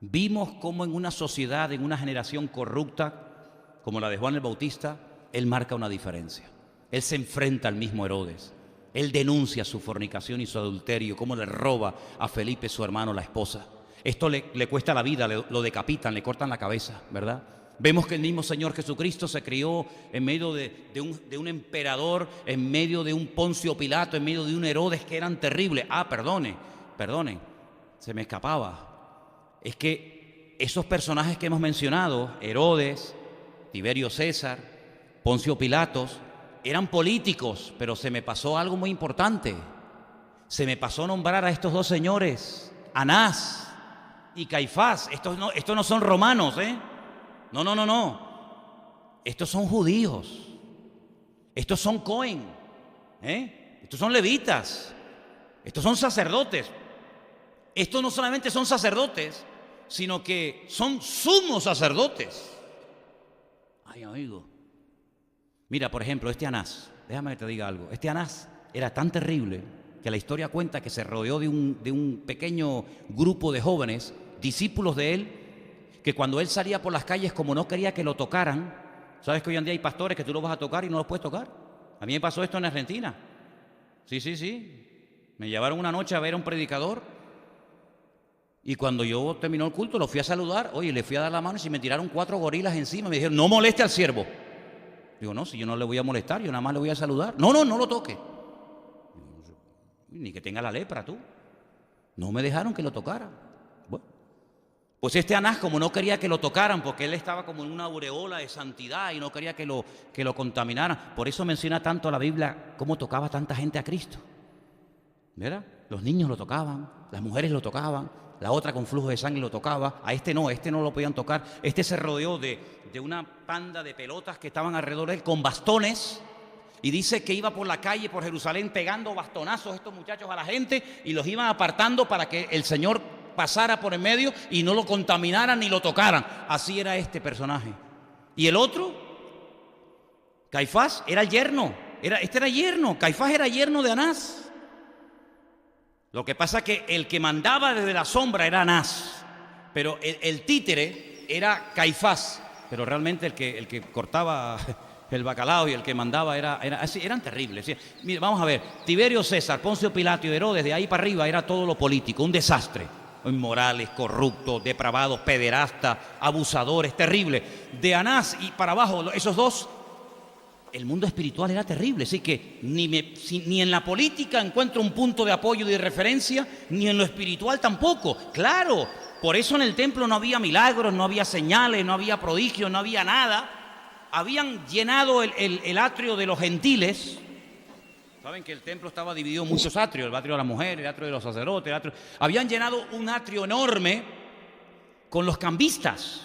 Vimos cómo en una sociedad, en una generación corrupta como la de Juan el Bautista, él marca una diferencia. Él se enfrenta al mismo Herodes. Él denuncia su fornicación y su adulterio, cómo le roba a Felipe, su hermano, la esposa. Esto le cuesta la vida, lo decapitan, le cortan la cabeza, ¿verdad? Vemos que el mismo Señor Jesucristo se crió en medio de un emperador, en medio de un Poncio Pilato, en medio de un Herodes que eran terribles. Perdone, se me escapaba. Es que esos personajes que hemos mencionado, Herodes, Tiberio César, Poncio Pilatos, eran políticos, pero se me pasó algo muy importante. Se me pasó nombrar a estos dos señores, Anás y Caifás. Estos no son romanos, No. Estos son judíos. Estos son Cohen, Estos son levitas. Estos son sacerdotes. Estos no solamente son sacerdotes, sino que son sumos sacerdotes. Ay, amigo. Mira, por ejemplo, este Anás, déjame que te diga algo. Este Anás era tan terrible que la historia cuenta que se rodeó de un pequeño grupo de jóvenes, discípulos de él, que cuando él salía por las calles, como no quería que lo tocaran, ¿sabes que hoy en día hay pastores que tú los vas a tocar y no los puedes tocar? A mí me pasó esto en Argentina. Sí. Me llevaron una noche a ver a un predicador y cuando yo terminó el culto lo fui a saludar, le fui a dar la mano y se me tiraron 4 gorilas encima. Me dijeron: no moleste al siervo. Digo: no, si yo no le voy a molestar, yo nada más le voy a saludar. No lo toque. Ni que tenga la lepra tú. No me dejaron que lo tocara. Bueno, pues este Anás, como no quería que lo tocaran, porque él estaba como en una aureola de santidad y no quería que lo contaminaran. Por eso menciona tanto la Biblia cómo tocaba tanta gente a Cristo. ¿Verdad? Los niños lo tocaban, las mujeres lo tocaban, la otra con flujo de sangre lo tocaba. A este no lo podían tocar. Este se rodeó de una panda de pelotas que estaban alrededor de él con bastones. Y dice que iba por la calle, por Jerusalén, pegando bastonazos estos muchachos a la gente y los iban apartando para que el Señor pasara por en medio y no lo contaminaran ni lo tocaran. Así era este personaje. Y el otro, Caifás, era el yerno. Este era yerno. Caifás era yerno de Anás. Lo que pasa es que el que mandaba desde la sombra era Anás, pero el títere era Caifás. Pero realmente el que cortaba el bacalao y el que mandaba eran terribles. Mira, vamos a ver, Tiberio César, Poncio Pilato y Herodes, de ahí para arriba era todo lo político, un desastre. Inmorales, corruptos, depravados, pederastas, abusadores, terribles. De Anás y para abajo, esos dos, el mundo espiritual era terrible. Así que ni en la política encuentro un punto de apoyo y de referencia, ni en lo espiritual tampoco. Claro, por eso en el templo no había milagros, no había señales, no había prodigios, no había nada. Habían llenado el atrio de los gentiles. Saben que el templo estaba dividido en muchos atrios: el atrio de la mujer, el atrio de los sacerdotes, habían llenado un atrio enorme con los cambistas,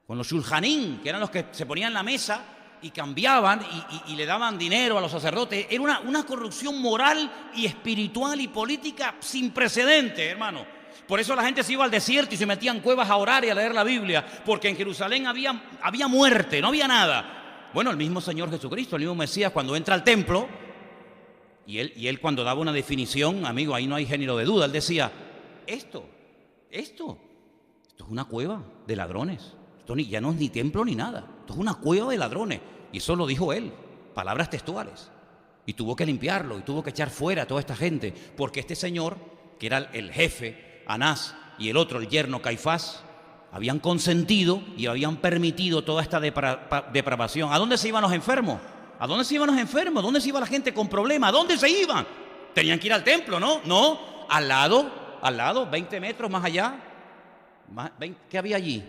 con los shulhanim, que eran los que se ponían en la mesa y cambiaban y le daban dinero a los sacerdotes. Era una corrupción moral y espiritual y política sin precedentes, hermano. Por eso la gente se iba al desierto y se metía en cuevas a orar y a leer la Biblia, porque en Jerusalén había muerte, no había nada. Bueno, el mismo Señor Jesucristo, el mismo Mesías, cuando entra al templo, y él cuando daba una definición, amigo, ahí no hay género de duda, él decía: esto es una cueva de ladrones. Esto ya no es ni templo ni nada, esto es una cueva de ladrones. Y eso lo dijo él, palabras textuales. Y tuvo que limpiarlo y tuvo que echar fuera a toda esta gente, porque este señor, que era el jefe, Anás y el otro, el yerno Caifás, habían consentido y habían permitido toda esta depravación. ¿A dónde se iban los enfermos? ¿A dónde se iban los enfermos? ¿Dónde se iba la gente con problemas? ¿A dónde se iban? Tenían que ir al templo, ¿no? No, al lado, 20 metros más allá. ¿Qué había allí?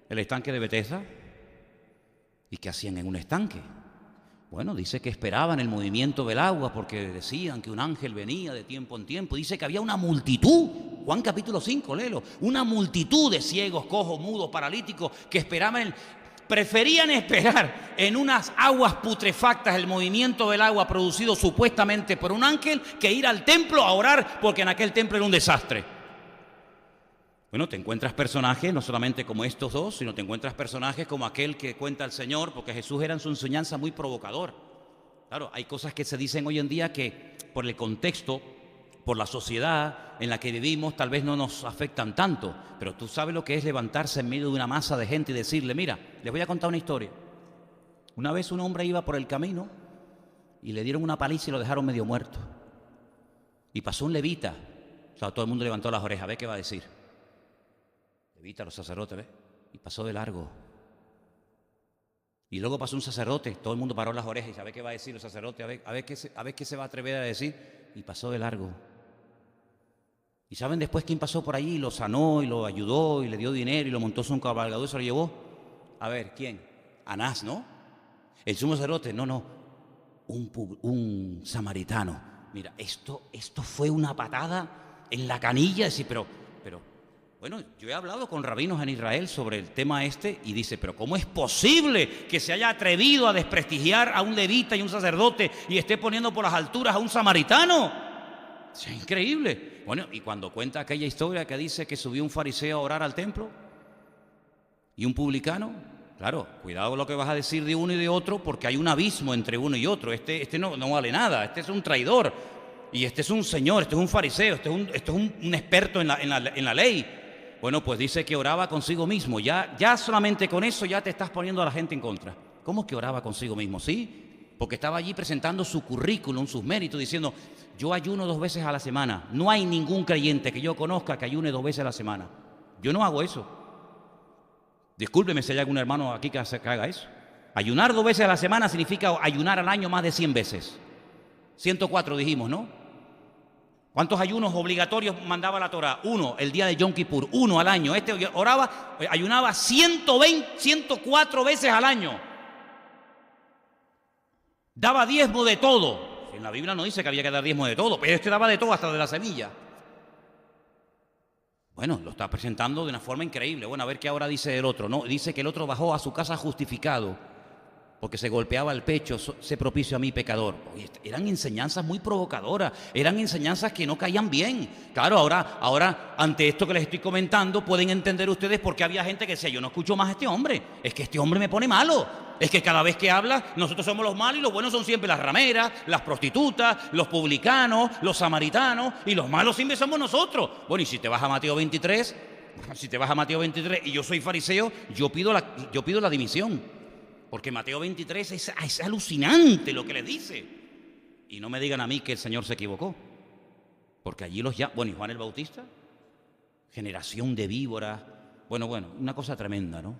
El estanque de Betesda. ¿Y qué hacían en un estanque? Bueno, dice que esperaban el movimiento del agua porque decían que un ángel venía de tiempo en tiempo. Dice que había una multitud, Juan capítulo 5, léelo, una multitud de ciegos, cojos, mudos, paralíticos que preferían esperar en unas aguas putrefactas el movimiento del agua producido supuestamente por un ángel que ir al templo a orar porque en aquel templo era un desastre. Bueno, te encuentras personajes no solamente como estos dos, sino te encuentras personajes como aquel que cuenta el Señor, porque Jesús era en su enseñanza muy provocador. Claro, hay cosas que se dicen hoy en día que por el contexto, por la sociedad en la que vivimos, tal vez no nos afectan tanto, pero tú sabes lo que es levantarse en medio de una masa de gente y decirle, mira, les voy a contar una historia. Una vez un hombre iba por el camino y le dieron una paliza y lo dejaron medio muerto. Y pasó un levita. O sea, todo el mundo levantó las orejas, a ver qué va a decir. Levita, los sacerdotes, ¿ves? Y pasó de largo. Y luego pasó un sacerdote, todo el mundo paró las orejas y sabe qué va a decir el sacerdote, a ver qué se va a atrever a decir, y pasó de largo. ¿Y saben después quién pasó por allí? Lo sanó y lo ayudó y le dio dinero y lo montó sobre un cabalgador y se lo llevó. A ver, ¿quién? Anás, ¿no? El sumo sacerdote, no, un samaritano. Mira, esto fue una patada en la canilla, decir, pero bueno, yo he hablado con rabinos en Israel sobre el tema este y dice, pero ¿cómo es posible que se haya atrevido a desprestigiar a un levita y un sacerdote y esté poniendo por las alturas a un samaritano? Es increíble. Bueno, y cuando cuenta aquella historia que dice que subió un fariseo a orar al templo y un publicano, claro, cuidado con lo que vas a decir de uno y de otro porque hay un abismo entre uno y otro. Este no vale nada, este es un traidor y este es un señor, este es un fariseo, este es un experto en la ley. Bueno, pues dice que oraba consigo mismo. Ya solamente con eso ya te estás poniendo a la gente en contra. ¿Cómo que oraba consigo mismo? Sí, porque estaba allí presentando su currículum, sus méritos, diciendo, yo ayuno 2 veces a la semana. No hay ningún creyente que yo conozca que ayune 2 veces a la semana. Yo no hago eso. Discúlpeme si hay algún hermano aquí que haga eso. Ayunar 2 veces a la semana significa ayunar al año más de 100 veces. 104 dijimos, ¿no? ¿Cuántos ayunos obligatorios mandaba la Torá? 1, el día de Yom Kippur, 1 al año. Ayunaba 104 veces al año. Daba diezmo de todo. En la Biblia no dice que había que dar diezmo de todo, pero daba de todo, hasta de la semilla. Bueno, lo está presentando de una forma increíble. Bueno, a ver qué ahora dice el otro, ¿no? Dice que el otro bajó a su casa justificado porque se golpeaba el pecho, sé propicio a mí pecador. Oye, eran enseñanzas muy provocadoras, eran enseñanzas que no caían bien. Claro, ahora ante esto que les estoy comentando, pueden entender ustedes por qué había gente que decía, yo no escucho más a este hombre, es que este hombre me pone malo, es que cada vez que habla, nosotros somos los malos y los buenos son siempre las rameras, las prostitutas, los publicanos, los samaritanos, y los malos siempre somos nosotros. Bueno, y si te vas a Mateo 23, y yo soy fariseo, yo pido la dimisión. Porque Mateo 23 es alucinante lo que le dice. Y no me digan a mí que el Señor se equivocó. Porque allí bueno, y Juan el Bautista, generación de víboras. Bueno, una cosa tremenda, ¿no?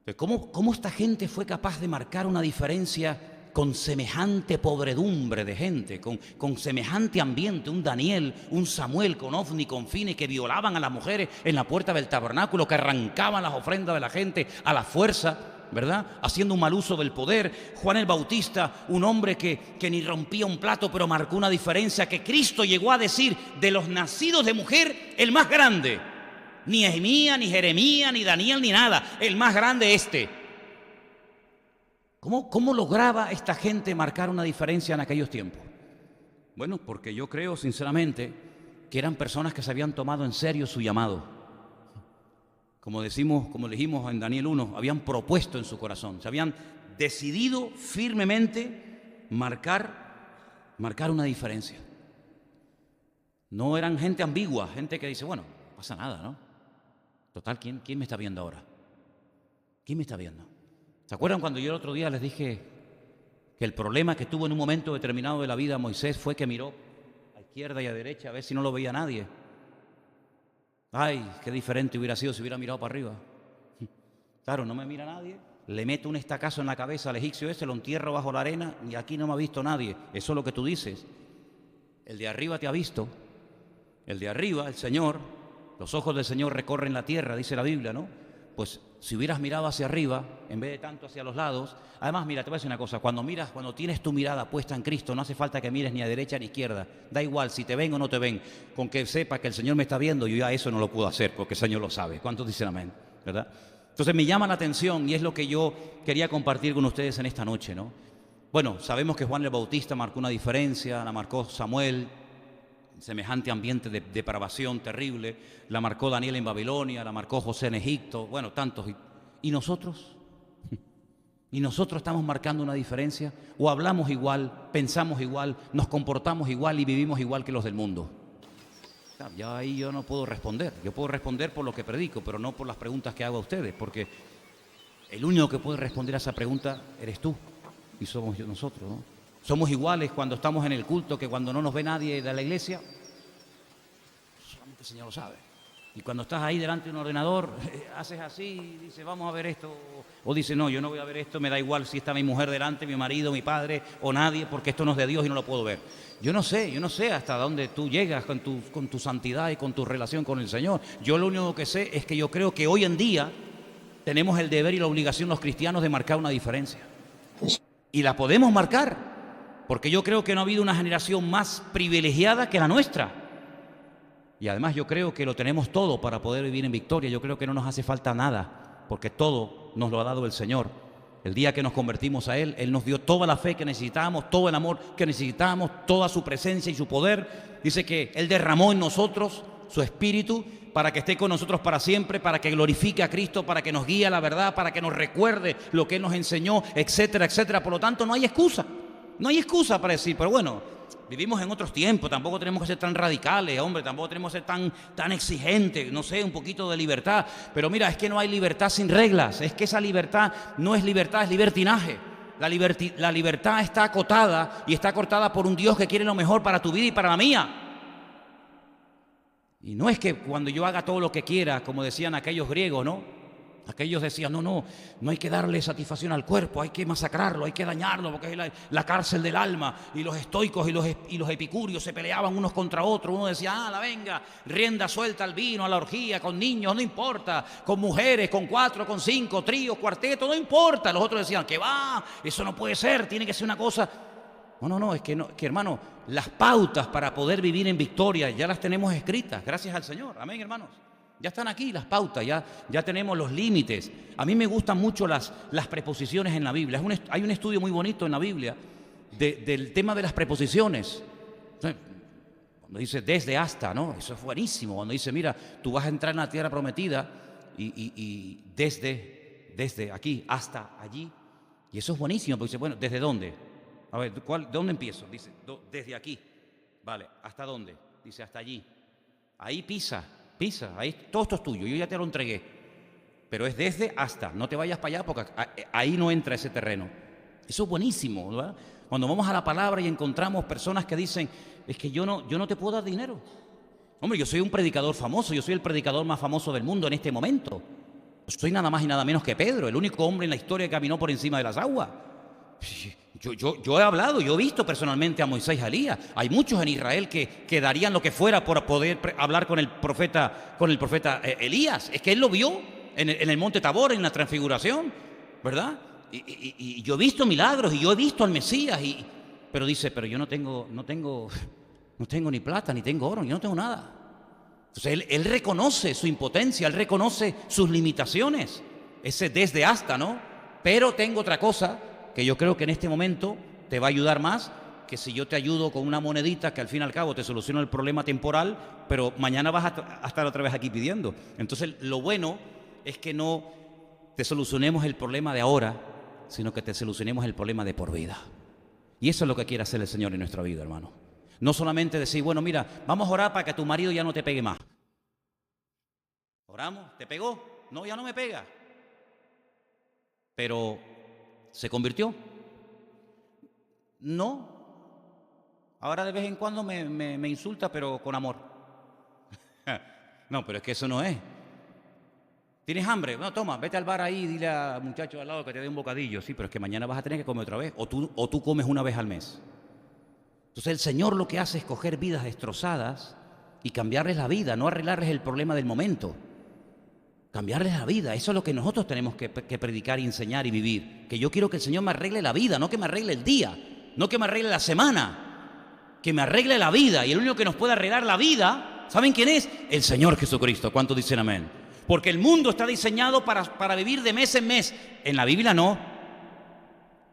Pero ¿cómo esta gente fue capaz de marcar una diferencia con semejante podredumbre de gente, con semejante ambiente? Un Daniel, un Samuel con Ofni, con Fine, que violaban a las mujeres en la puerta del tabernáculo, que arrancaban las ofrendas de la gente a la fuerza, ¿verdad? Haciendo un mal uso del poder. Juan el Bautista, un hombre que ni rompía un plato, pero marcó una diferencia, que Cristo llegó a decir, de los nacidos de mujer, el más grande. Ni Nehemías, ni Jeremías, ni Daniel, ni nada. El más grande este. ¿Cómo lograba esta gente marcar una diferencia en aquellos tiempos? Bueno, porque yo creo sinceramente que eran personas que se habían tomado en serio su llamado. Como dijimos en Daniel 1, habían propuesto en su corazón, se habían decidido firmemente marcar una diferencia. No eran gente ambigua, gente que dice, bueno, no pasa nada, ¿no? Total, ¿quién me está viendo ahora? ¿Quién me está viendo? ¿Se acuerdan cuando yo el otro día les dije que el problema que tuvo en un momento determinado de la vida Moisés fue que miró a izquierda y a derecha a ver si no lo veía nadie? Ay, qué diferente hubiera sido si hubiera mirado para arriba. Claro, no me mira nadie. Le meto un estacazo en la cabeza al egipcio ese, lo entierro bajo la arena y aquí no me ha visto nadie. Eso es lo que tú dices. El de arriba te ha visto. El de arriba, el Señor, los ojos del Señor recorren la tierra, dice la Biblia, ¿no? Pues si hubieras mirado hacia arriba, en vez de tanto hacia los lados. Además, mira, te voy a decir una cosa. Cuando tienes tu mirada puesta en Cristo, no hace falta que mires ni a derecha ni a izquierda. Da igual si te ven o no te ven. Con que sepa que el Señor me está viendo, yo ya eso no lo puedo hacer, porque el Señor lo sabe. ¿Cuántos dicen amén? ¿Verdad? Entonces me llama la atención y es lo que yo quería compartir con ustedes en esta noche, ¿no? Bueno, sabemos que Juan el Bautista marcó una diferencia, la marcó Samuel, semejante ambiente de depravación terrible, la marcó Daniel en Babilonia, la marcó José en Egipto, bueno, tantos. ¿Y nosotros? ¿Y nosotros estamos marcando una diferencia? ¿O hablamos igual, pensamos igual, nos comportamos igual y vivimos igual que los del mundo? Ya ahí yo no puedo responder. Yo puedo responder por lo que predico, pero no por las preguntas que hago a ustedes, porque el único que puede responder a esa pregunta eres tú y somos nosotros, ¿no? Somos iguales cuando estamos en el culto que cuando no nos ve nadie de la iglesia. Solamente el Señor lo sabe. Y cuando estás ahí delante de un ordenador, haces así y dices, vamos a ver esto. O dices, no, yo no voy a ver esto, me da igual si está mi mujer delante, mi marido, mi padre o nadie, porque esto no es de Dios y no lo puedo ver. Yo no sé hasta dónde tú llegas con tu santidad y con tu relación con el Señor. Yo lo único que sé es que yo creo que hoy en día tenemos el deber y la obligación los cristianos de marcar una diferencia. Y la podemos marcar. Porque yo creo que no ha habido una generación más privilegiada que la nuestra. Y además yo creo que lo tenemos todo para poder vivir en victoria. Yo creo que no nos hace falta nada, porque todo nos lo ha dado el Señor. El día que nos convertimos a Él, Él nos dio toda la fe que necesitábamos, todo el amor que necesitábamos, toda su presencia y su poder. Dice que Él derramó en nosotros su Espíritu para que esté con nosotros para siempre, para que glorifique a Cristo, para que nos guíe a la verdad, para que nos recuerde lo que Él nos enseñó, etcétera, etcétera. Por lo tanto, no hay excusa. No hay excusa para decir, pero bueno, vivimos en otros tiempos, tampoco tenemos que ser tan radicales, hombre, tampoco tenemos que ser tan exigentes, no sé, un poquito de libertad. Pero mira, es que no hay libertad sin reglas, es que esa libertad no es libertad, es libertinaje. La libertad está acotada y está cortada por un Dios que quiere lo mejor para tu vida y para la mía. Y no es que cuando yo haga todo lo que quiera, como decían aquellos griegos, ¿no? Aquellos decían, no hay que darle satisfacción al cuerpo, hay que masacrarlo, hay que dañarlo, porque es la cárcel del alma. Y los estoicos y los epicúreos se peleaban unos contra otros. Uno decía, la venga, rienda suelta al vino, a la orgía, con niños, no importa, con mujeres, con 4, con 5, tríos, cuartetos, no importa. Los otros decían, que va, eso no puede ser, tiene que ser una cosa. No, es que hermano, las pautas para poder vivir en victoria ya las tenemos escritas, gracias al Señor. Amén, hermanos. Ya están aquí las pautas, ya tenemos los límites. A mí me gustan mucho las preposiciones en la Biblia. Hay un estudio muy bonito en la Biblia del tema de las preposiciones. Cuando dice desde hasta, ¿no? Eso es buenísimo. Cuando dice, mira, tú vas a entrar en la tierra prometida y desde aquí hasta allí. Y eso es buenísimo, porque dice, bueno, ¿desde dónde? A ver, ¿de dónde empiezo? Dice, desde aquí. Vale, ¿hasta dónde? Dice, hasta allí. Ahí pisa, ahí todo esto es tuyo, yo ya te lo entregué. Pero es desde hasta, no te vayas para allá porque ahí no entra ese terreno. Eso es buenísimo, ¿verdad? Cuando vamos a la palabra y encontramos personas que dicen, es que yo no te puedo dar dinero. Hombre, yo soy un predicador famoso, yo soy el predicador más famoso del mundo en este momento. Soy nada más y nada menos que Pedro, el único hombre en la historia que caminó por encima de las aguas. Yo he hablado, yo he visto personalmente a Moisés y a Elías. Hay muchos en Israel que darían lo que fuera por poder hablar con el profeta Elías. Es que él lo vio en el monte Tabor, en la transfiguración, ¿verdad? Y yo he visto milagros y yo he visto al Mesías. Pero dice, pero yo no tengo ni plata, ni tengo oro, yo no tengo nada. Entonces él reconoce su impotencia, él reconoce sus limitaciones. Ese desde hasta, ¿no? Pero tengo otra cosa que yo creo que en este momento te va a ayudar más que si yo te ayudo con una monedita que al fin y al cabo te soluciona el problema temporal, pero mañana vas a estar otra vez aquí pidiendo. Entonces lo bueno es que no te solucionemos el problema de ahora, sino que te solucionemos el problema de por vida. Y eso es lo que quiere hacer el Señor en nuestra vida, hermano. No solamente decir, bueno, mira, vamos a orar para que tu marido ya no te pegue más. Oramos, ¿te pegó? No, ya no me pega. Pero ¿se convirtió? No. Ahora de vez en cuando me insulta, pero con amor. No, pero es que eso no es. ¿Tienes hambre? No, toma, vete al bar ahí y dile al muchacho al lado que te dé un bocadillo. Sí, pero es que mañana vas a tener que comer otra vez. O tú comes una vez al mes. Entonces el Señor lo que hace es coger vidas destrozadas y cambiarles la vida, no arreglarles el problema del momento. Cambiarles la vida. Eso es lo que nosotros tenemos que predicar y enseñar y vivir. Que yo quiero que el Señor me arregle la vida, no que me arregle el día, no que me arregle la semana, que me arregle la vida. Y el único que nos puede arreglar la vida, ¿saben quién es? El Señor Jesucristo. ¿Cuántos dicen amén? Porque el mundo está diseñado para vivir de mes en mes. En la Biblia no.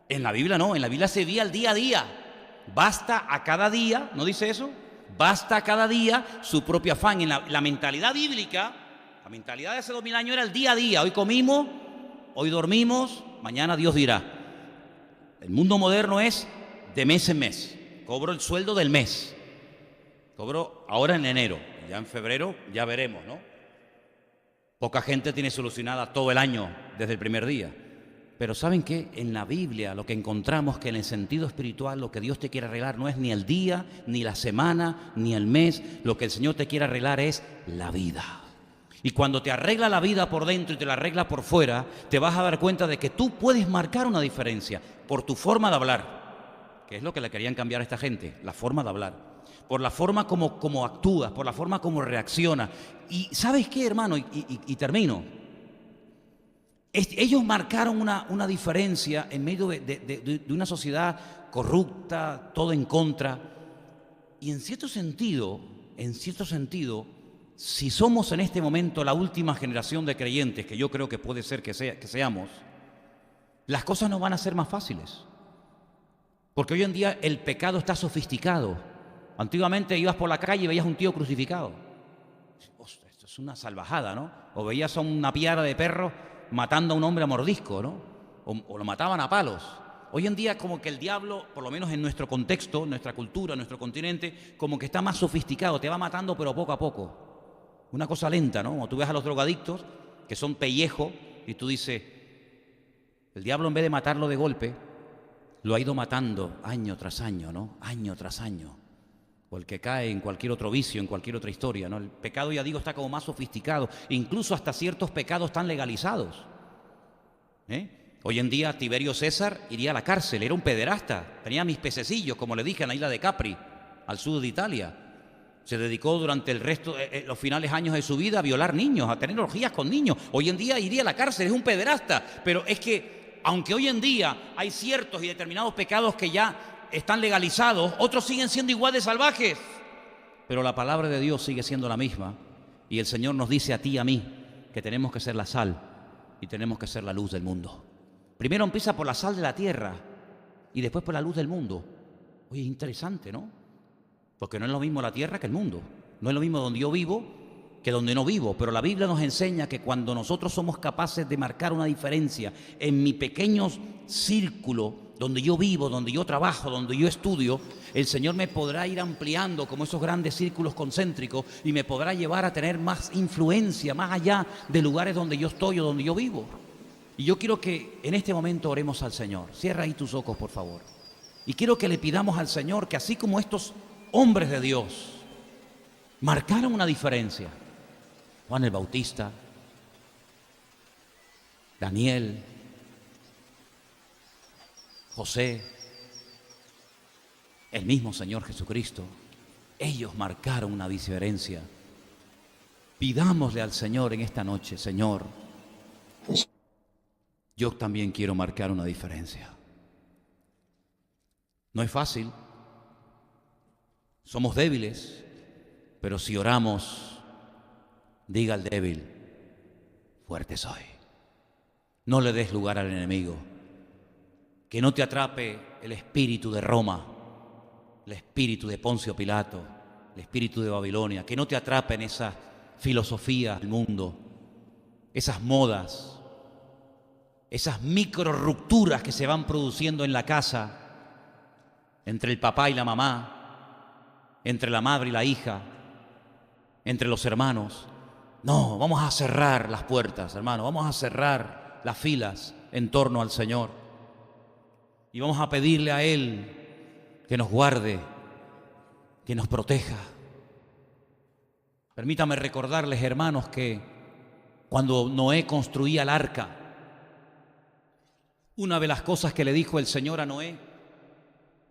En la Biblia no. En la Biblia se vive al día a día. Basta a cada día, ¿no dice eso? Basta a cada día su propio afán. En la mentalidad bíblica, la mentalidad de hace 2000 años era el día a día. Hoy comimos, hoy dormimos, mañana Dios dirá. El mundo moderno es de mes en mes. Cobro el sueldo del mes. Cobro ahora en enero. Ya en febrero ya veremos, ¿no? Poca gente tiene solucionada todo el año desde el primer día. Pero ¿saben qué? En la Biblia lo que encontramos que en el sentido espiritual lo que Dios te quiere arreglar no es ni el día, ni la semana, ni el mes. Lo que el Señor te quiere arreglar es la vida. Y cuando te arregla la vida por dentro y te la arregla por fuera, te vas a dar cuenta de que tú puedes marcar una diferencia por tu forma de hablar, que es lo que le querían cambiar a esta gente, la forma de hablar. Por la forma como actúas, por la forma como reaccionas. Y ¿sabes qué, hermano? Y termino. Ellos marcaron una diferencia en medio de una sociedad corrupta, todo en contra. Y en cierto sentido, si somos en este momento la última generación de creyentes, que yo creo que puede ser que seamos, las cosas no van a ser más fáciles. Porque hoy en día el pecado está sofisticado. Antiguamente ibas por la calle y veías un tío crucificado. Ostras, esto es una salvajada, ¿no? O veías a una piara de perros matando a un hombre a mordisco, ¿no? O lo mataban a palos. Hoy en día como que el diablo, por lo menos en nuestro contexto, nuestra cultura, nuestro continente, como que está más sofisticado, te va matando pero poco a poco. Una cosa lenta, ¿no? Como tú ves a los drogadictos, que son pellejos, y tú dices, el diablo en vez de matarlo de golpe, lo ha ido matando año tras año, ¿no? Año tras año. O el que cae en cualquier otro vicio, en cualquier otra historia, ¿no? El pecado, ya digo, está como más sofisticado. Incluso hasta ciertos pecados están legalizados. Hoy en día Tiberio César iría a la cárcel, era un pederasta. Tenía mis pececillos, como le dije, en la isla de Capri, al sur de Italia. Se dedicó durante el resto, los finales años de su vida a violar niños, a tener orgías con niños. Hoy en día iría a la cárcel, es un pederasta. Pero es que, aunque hoy en día hay ciertos y determinados pecados que ya están legalizados, otros siguen siendo igual de salvajes. Pero la palabra de Dios sigue siendo la misma. Y el Señor nos dice a ti y a mí que tenemos que ser la sal y tenemos que ser la luz del mundo. Primero empieza por la sal de la tierra y después por la luz del mundo. Oye, es interesante, ¿no? Porque no es lo mismo la tierra que el mundo. No es lo mismo donde yo vivo que donde no vivo. Pero la Biblia nos enseña que cuando nosotros somos capaces de marcar una diferencia en mi pequeño círculo, donde yo vivo, donde yo trabajo, donde yo estudio, el Señor me podrá ir ampliando como esos grandes círculos concéntricos y me podrá llevar a tener más influencia, más allá de lugares donde yo estoy o donde yo vivo. Y yo quiero que en este momento oremos al Señor. Cierra ahí tus ojos, por favor. Y quiero que le pidamos al Señor que así como estos hombres de Dios marcaron una diferencia, Juan el Bautista, Daniel, José, el mismo Señor Jesucristo, ellos marcaron una diferencia. Pidámosle al Señor en esta noche, Señor, yo también quiero marcar una diferencia. No es fácil, somos débiles, pero si oramos, diga al débil, fuerte soy. No le des lugar al enemigo. Que no te atrape el espíritu de Roma, el espíritu de Poncio Pilato, el espíritu de Babilonia. Que no te atrapen esa filosofía del mundo, esas modas, esas micro rupturas que se van produciendo en la casa, entre el papá y la mamá, entre la madre y la hija, entre los hermanos. No, vamos a cerrar las puertas, hermano, vamos a cerrar las filas en torno al Señor. Y vamos a pedirle a Él que nos guarde, que nos proteja. Permítame recordarles, hermanos, que cuando Noé construía el arca, una de las cosas que le dijo el Señor a Noé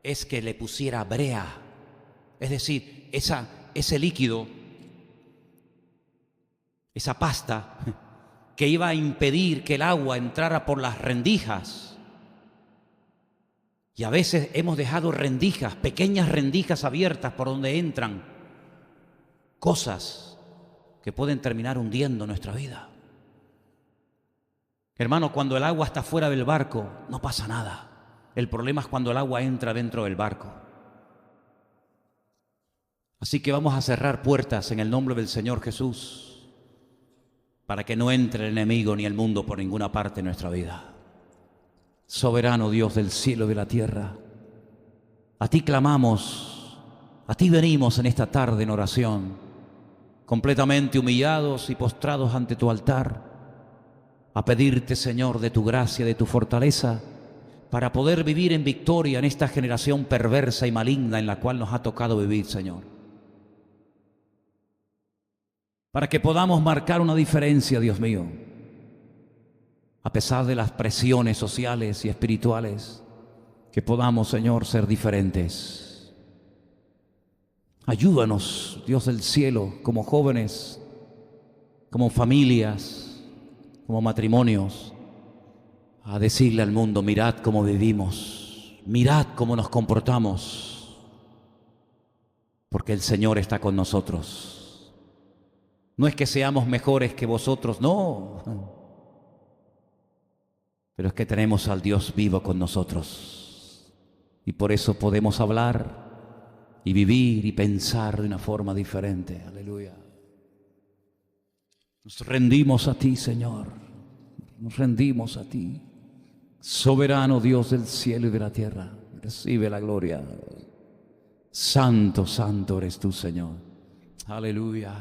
es que le pusiera brea, es decir, ese líquido, esa pasta que iba a impedir que el agua entrara por las rendijas. Y a veces hemos dejado rendijas, pequeñas rendijas abiertas por donde entran cosas que pueden terminar hundiendo nuestra vida. Hermano, cuando el agua está fuera del barco, no pasa nada. El problema es cuando el agua entra dentro del barco. Así que vamos a cerrar puertas en el nombre del Señor Jesús, para que no entre el enemigo ni el mundo por ninguna parte de nuestra vida. Soberano Dios del cielo y de la tierra, a ti clamamos, a ti venimos en esta tarde en oración, completamente humillados y postrados ante tu altar, a pedirte, Señor, de tu gracia, de tu fortaleza, para poder vivir en victoria en esta generación perversa y maligna en la cual nos ha tocado vivir, Señor. Para que podamos marcar una diferencia, Dios mío, a pesar de las presiones sociales y espirituales, que podamos, Señor, ser diferentes. Ayúdanos, Dios del cielo, como jóvenes, como familias, como matrimonios, a decirle al mundo: mirad cómo vivimos, mirad cómo nos comportamos, porque el Señor está con nosotros. No es que seamos mejores que vosotros, no. Pero es que tenemos al Dios vivo con nosotros. Y por eso podemos hablar y vivir y pensar de una forma diferente. Aleluya. Nos rendimos a ti, Señor. Nos rendimos a ti. Soberano Dios del cielo y de la tierra. Recibe la gloria. Santo, santo eres tú, Señor. Aleluya.